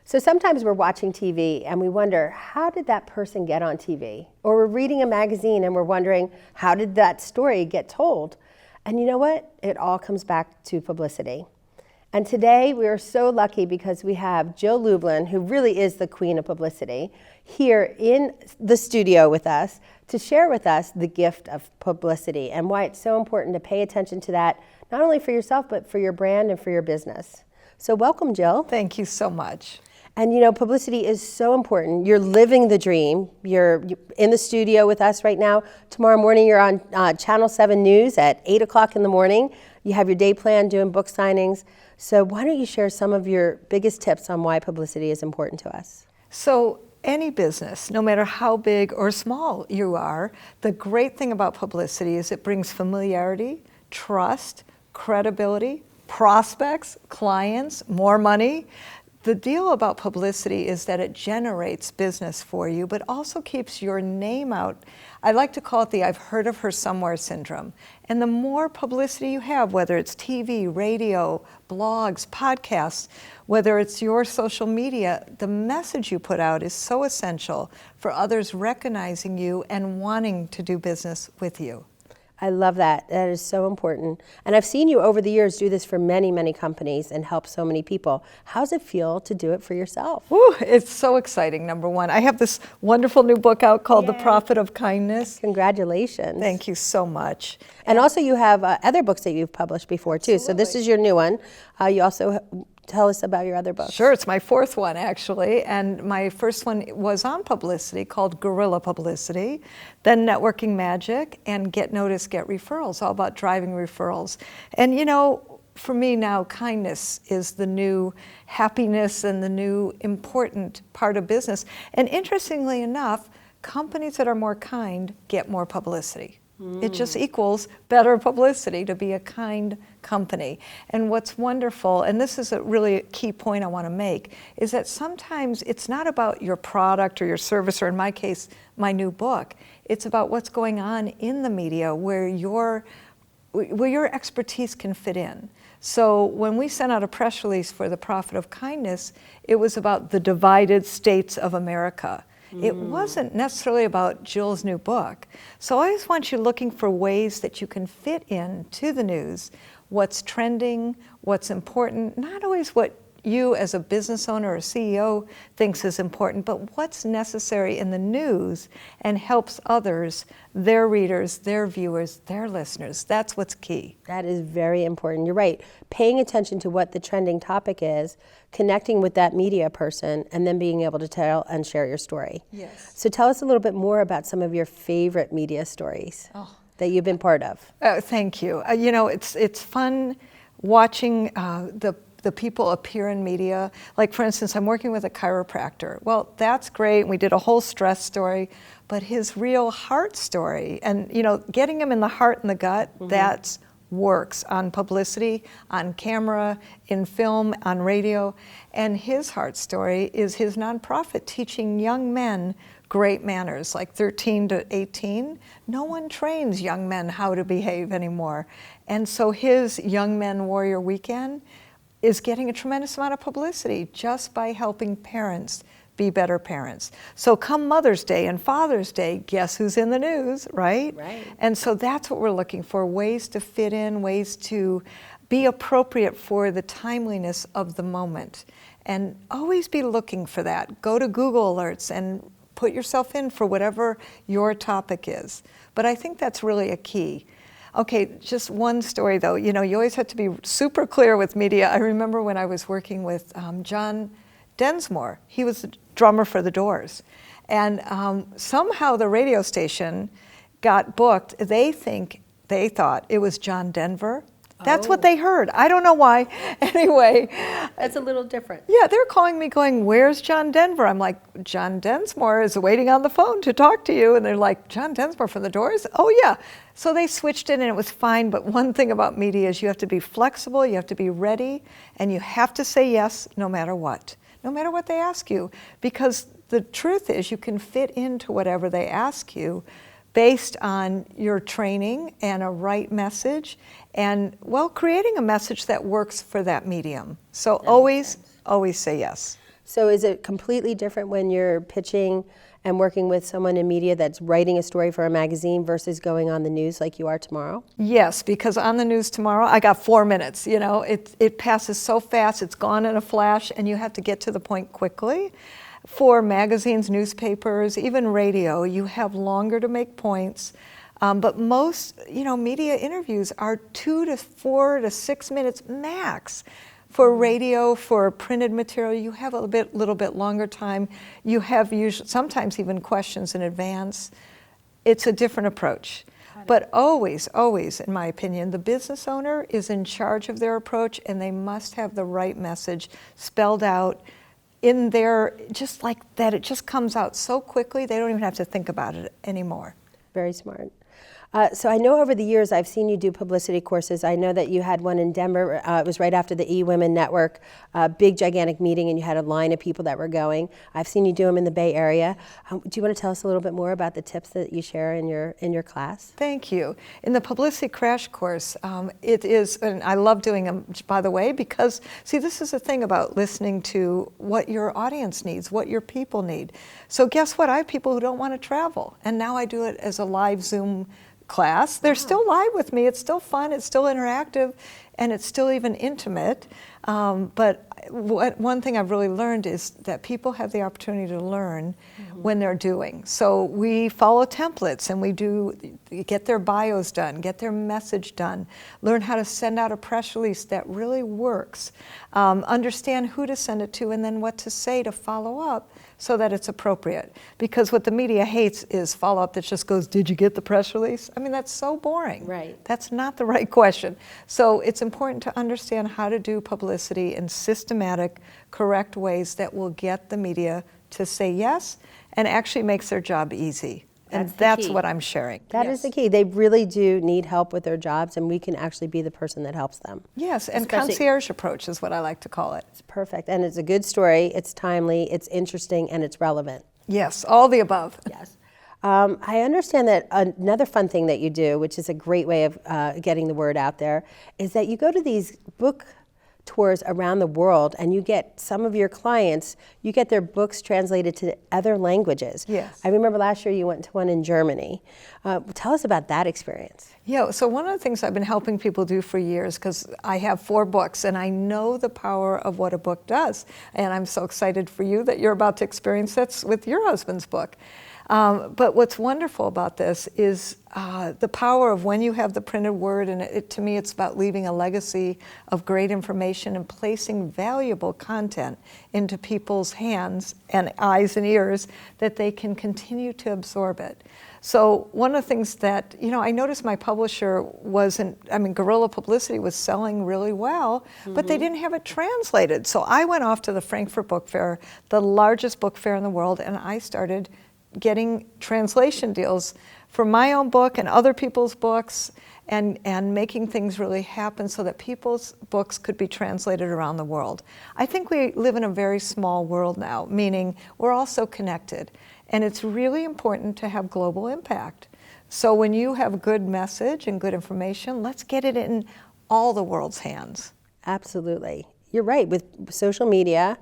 So sometimes we're watching TV and we wonder, how did that person get on TV? Or we're reading a magazine and we're wondering, how did that story get told? And you know what? It all comes back to publicity. And today we are so lucky because we have Jill Lublin, who really is the queen of publicity, here in the studio with us to share with us the gift of publicity and why it's so important to pay attention to that, not only for yourself, but for your brand and for your business. So welcome, Jill. Thank you so much. And you know, publicity is so important. You're living the dream. You're in the studio with us right now. Tomorrow morning you're on Channel 7 News at 8 o'clock in the morning. You have your day plan doing book signings. So why don't you share some of your biggest tips on why publicity is important to us? So any business, no matter how big or small you are, the great thing about publicity is it brings familiarity, trust, credibility, prospects, clients, more money. The deal about publicity is that it generates business for you, but also keeps your name out. I like to call it the I've heard of her somewhere syndrome. And the more publicity you have, whether it's TV, radio, blogs, podcasts, whether it's your social media, the message you put out is so essential for others recognizing you and wanting to do business with you. I love that. That is so important. And I've seen you over the years do this for many, many companies and help so many people. How does it feel to do it for yourself? Ooh, it's so exciting, number one. I have this wonderful new book out called The Profit of Kindness. Congratulations. Thank you so much. And also you have other books that you've published before too. Absolutely. So this is your new one. You also tell us about your other books. Sure, it's my fourth one actually, and my first one was on publicity called Guerrilla Publicity, then Networking Magic, and Get Noticed, Get Referrals, all about driving referrals. And you know, for me now, kindness is the new happiness and the new important part of business. And interestingly enough, companies that are more kind get more publicity. It just equals better publicity to be a kind company. And what's wonderful, and this is a really key point I want to make, is that sometimes it's not about your product or your service, or in my case, my new book. It's about what's going on in the media where your expertise can fit in. So when we sent out a press release for The Profit of Kindness, it was about the divided states of America. It wasn't necessarily about Jill's new book. So I always want you looking for ways that you can fit in to the news, what's trending, what's important, not always what you as a business owner or CEO thinks is important, but what's necessary in the news and helps others, their readers, their viewers, their listeners. That's what's key. That is very important. You're right. Paying attention to what the trending topic is, connecting with that media person, and then being able to tell and share your story. Yes. So tell us a little bit more about some of your favorite media stories that you've been part of. Thank you. You know, it's fun watching the people appear in media. Like, for instance, I'm working with a chiropractor. Well, that's great. And we did a whole stress story, but his real heart story, and you know, getting him in the heart and the gut, that's works on publicity, on camera, in film, on radio. And his heart story is his nonprofit teaching young men great manners, like 13 to 18. No one trains young men how to behave anymore. And so his Young Men Warrior Weekend is getting a tremendous amount of publicity just by helping parents be better parents. So come Mother's Day and Father's Day, guess who's in the news, right? Right. And so that's what we're looking for, ways to fit in, ways to be appropriate for the timeliness of the moment. And always be looking for that. Go to Google Alerts and put yourself in for whatever your topic is. But I think that's really a key. Okay, just one story though. You know, you always have to be super clear with media. I remember when I was working with John Densmore. He was the drummer for The Doors. And somehow the radio station got booked. They thought it was John Denver. That's what they heard. I don't know why. Anyway. That's a little different. Yeah, they're calling me going, where's John Denver? I'm like, John Densmore is waiting on the phone to talk to you. And they're like, John Densmore from The Doors? Oh yeah. So they switched it and it was fine. But one thing about media is you have to be flexible, you have to be ready, and you have to say yes no matter what. No matter what they ask you. Because the truth is you can fit into whatever they ask you based on your training and a right message and, well, creating a message that works for that medium. So always say yes. So is it completely different when you're pitching and working with someone in media that's writing a story for a magazine versus going on the news like you are tomorrow? Yes, because on the news tomorrow, I got 4 minutes. You know, it passes so fast, it's gone in a flash, and you have to get to the point quickly. For magazines, newspapers, even radio, you have longer to make points. But most, media interviews are 2 to 4 to 6 minutes max. For radio, for printed material, you have a little bit longer time. You have sometimes even questions in advance. It's a different approach. But always, always, in my opinion, the business owner is in charge of their approach, and they must have the right message spelled out in there, just like that. It just comes out so quickly, they don't even have to think about it anymore. Very smart. So I know over the years I've seen you do publicity courses. I know that you had one in Denver. It was right after the E-Women Network, big gigantic meeting, and you had a line of people that were going. I've seen you do them in the Bay Area. Do you want to tell us a little bit more about the tips that you share in your class? Thank you. In the Publicity Crash Course, it is, and I love doing them, by the way, because, see, this is the thing about listening to what your audience needs, what your people need. So guess what? I have people who don't want to travel, and now I do it as a live Zoom class. They're still live with me. It's still fun. It's still interactive, and it's still even intimate. But one thing I've really learned is that people have the opportunity to learn when they're doing. So we follow templates, and we get their bios done, get their message done, learn how to send out a press release that really works, understand who to send it to, and then what to say to follow up so that it's appropriate. Because what the media hates is follow-up that just goes, did you get the press release? I mean, that's so boring. Right. That's not the right question. So it's important to understand how to do publicity in systematic, correct ways that will get the media to say yes and actually makes their job easy. And that's what I'm sharing. That is the key. They really do need help with their jobs, and we can actually be the person that helps them. Yes, and concierge approach is what I like to call it. It's perfect. And it's a good story. It's timely, it's interesting, and it's relevant. Yes, all the above. Yes. I understand that another fun thing that you do, which is a great way of getting the word out there, is that you go to these book tours around the world, and you get some of your clients, you get their books translated to other languages. Yes. I remember last year you went to one in Germany. Tell us about that experience. Yeah, so one of the things I've been helping people do for years, because I have 4 books, and I know the power of what a book does. And I'm so excited for you that you're about to experience that with your husband's book. But what's wonderful about this is the power of when you have the printed word, and to me it's about leaving a legacy of great information and placing valuable content into people's hands and eyes and ears that they can continue to absorb it. So one of the things that, I noticed my publisher Guerrilla Publicity was selling really well, but they didn't have it translated. So I went off to the Frankfurt Book Fair, the largest book fair in the world, and I started getting translation deals for my own book and other people's books, and making things really happen so that people's books could be translated around the world. I think we live in a very small world now, meaning we're all so connected, and it's really important to have global impact. So when you have a good message and good information, let's get it in all the world's hands. Absolutely. You're right. With social media,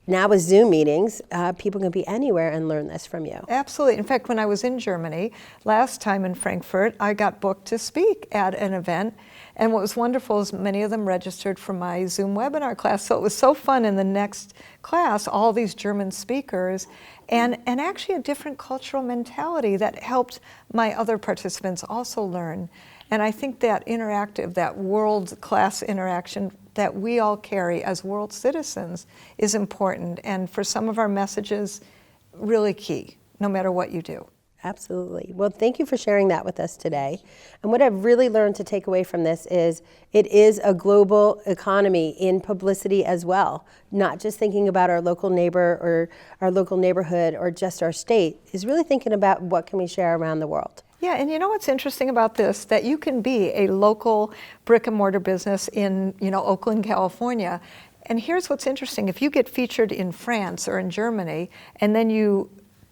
now with Zoom meetings, people can be anywhere and learn this from you. Absolutely. In fact, when I was in Germany, last time in Frankfurt, I got booked to speak at an event. And what was wonderful is many of them registered for my Zoom webinar class. So it was so fun in the next class, all these German speakers, and actually a different cultural mentality that helped my other participants also learn. And I think that interactive, that world-class interaction that we all carry as world citizens is important, and for some of our messages, really key, no matter what you do. Absolutely. Well, thank you for sharing that with us today. And what I've really learned to take away from this is it is a global economy in publicity as well. Not just thinking about our local neighbor or our local neighborhood or just our state, is really thinking about what can we share around the world. Yeah, and you know what's interesting about this? That you can be a local brick and mortar business in, Oakland, California. And here's what's interesting. If you get featured in France or in Germany, and then you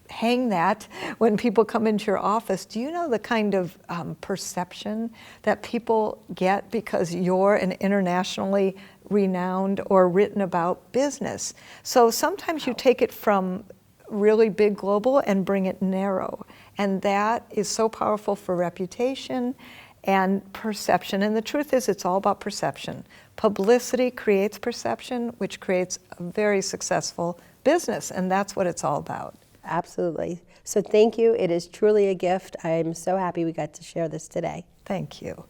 hang that when people come into your office, do you know the kind of perception that people get because you're an internationally renowned or written about business. So sometimes you take it from really big global and bring it narrow. And that is so powerful for reputation and perception. And the truth is, it's all about perception. Publicity creates perception, which creates a very successful business. And that's what it's all about. Absolutely. So thank you. It is truly a gift. I'm so happy we got to share this today. Thank you.